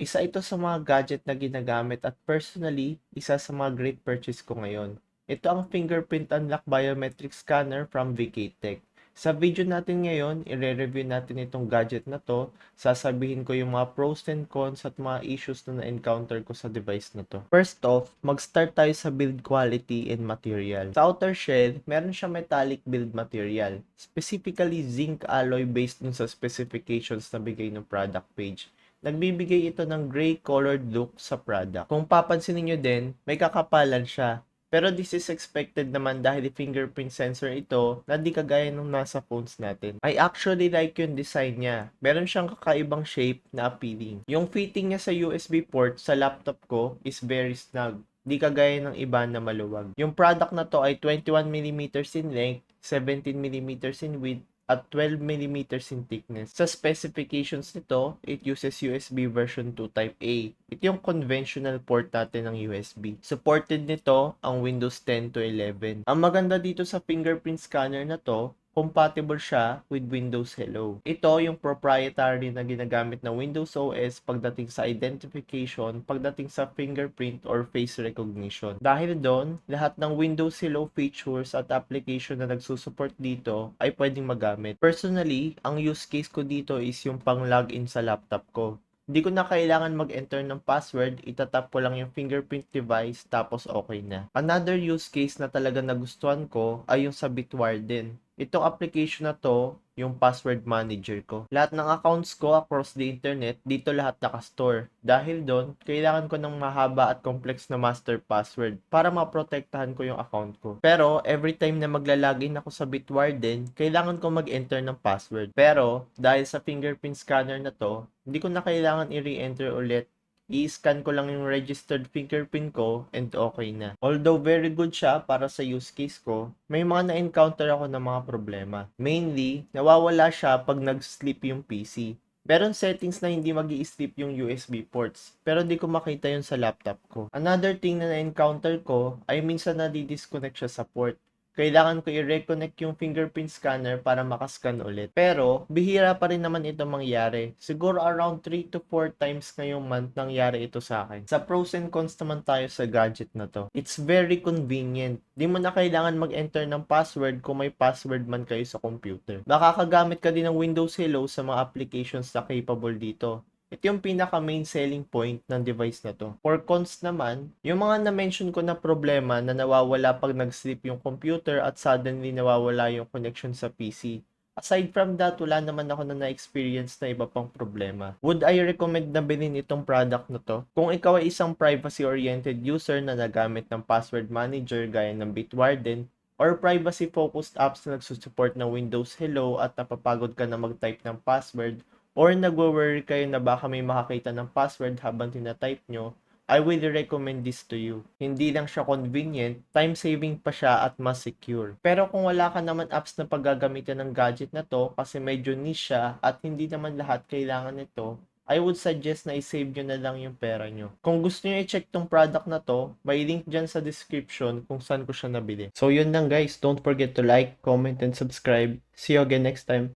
Isa ito sa mga gadget na ginagamit at personally, isa sa mga great purchase ko ngayon. Ito ang Fingerprint Unlock Biometric Scanner from VKTech. Sa video natin ngayon, i-review natin itong gadget na to. Sasabihin ko yung mga pros and cons at mga issues na na-encounter ko sa device na to. First off, mag-start tayo sa build quality and material. Sa outer shell, meron siya metallic build material. Specifically, zinc alloy based dun sa specifications na bigay ng product page. Nagbibigay ito ng gray colored look sa product. Kung papansinin nyo din, may kakapalan siya. Pero this is expected naman dahil fingerprint sensor ito na di kagaya nung nasa phones natin. I actually like yung design niya. Meron siyang kakaibang shape na appealing. Yung fitting niya sa USB port sa laptop ko is very snug. Di kagaya ng iba na maluwag. Yung product na to ay 21mm in length, 17mm in width, at 12mm in thickness. Sa specifications nito, it uses USB version 2 Type A. Ito yung conventional port natin ng USB. Supported nito ang Windows 10 to 11. Ang maganda dito sa fingerprint scanner na to, compatible siya with Windows Hello. Ito yung proprietary na ginagamit ng Windows OS pagdating sa identification, pagdating sa fingerprint or face recognition. Dahil doon, lahat ng Windows Hello features at application na nagsusupport dito ay pwedeng magamit. Personally, ang use case ko dito is yung pang-login sa laptop ko. Hindi ko na kailangan mag-enter ng password, itatap ko lang yung fingerprint device tapos okay na. Another use case na talaga nagustuhan ko ay yung sa Bitwarden. Itong application na to, yung password manager ko. Lahat ng accounts ko across the internet, dito lahat nakastore. Dahil doon, kailangan ko ng mahaba at complex na master password para maprotektahan ko yung account ko. Pero, every time na maglalagin ako sa Bitwarden, kailangan ko mag-enter ng password. Pero, dahil sa fingerprint scanner na to, hindi ko na kailangan i-re-enter ulit. I-scan ko lang yung registered fingerprint ko and okay na. Although very good siya para sa use case ko, may mga na-encounter ako ng mga problema. Mainly, nawawala siya pag nag-sleep yung PC. Meron settings na hindi mag-i-sleep yung USB ports, pero di ko makita yun sa laptop ko. Another thing na na-encounter ko ay minsan na-disconnect siya sa port. Kailangan ko i-reconnect yung fingerprint scanner para makascan ulit. Pero, bihira pa rin naman ito mangyari. Siguro around 3 to 4 times ngayong month nangyari ito sa akin. Sa pros and cons naman tayo sa gadget na to. It's very convenient. Di mo na kailangan mag-enter ng password kung may password man kayo sa computer. Makakagamit ka din ng Windows Hello sa mga applications na capable dito. Ito yung pinaka main selling point ng device na to. For cons naman, yung mga na-mention ko na problema na nawawala pag nag-sleep yung computer at suddenly nawawala yung connection sa PC. Aside from that, wala naman ako na na-experience na iba pang problema. Would I recommend na bilhin itong product na to? Kung ikaw ay isang privacy-oriented user na nagamit ng password manager gaya ng Bitwarden, or privacy-focused apps na nagsusupport ng Windows Hello at napapagod ka na mag-type ng password, or nagwo-worry kayo na baka may makakita ng password habang tinatype nyo, I will recommend this to you. Hindi lang siya convenient, time-saving pa siya at mas secure. Pero kung wala ka naman apps na paggagamitan ng gadget na to kasi medyo niche siya at hindi naman lahat kailangan nito, I would suggest na i-save nyo na lang yung pera nyo. Kung gusto nyo i-check tong product na to, may link dyan sa description kung saan ko siya nabili. So yun lang guys, don't forget to like, comment, and subscribe. See you again next time.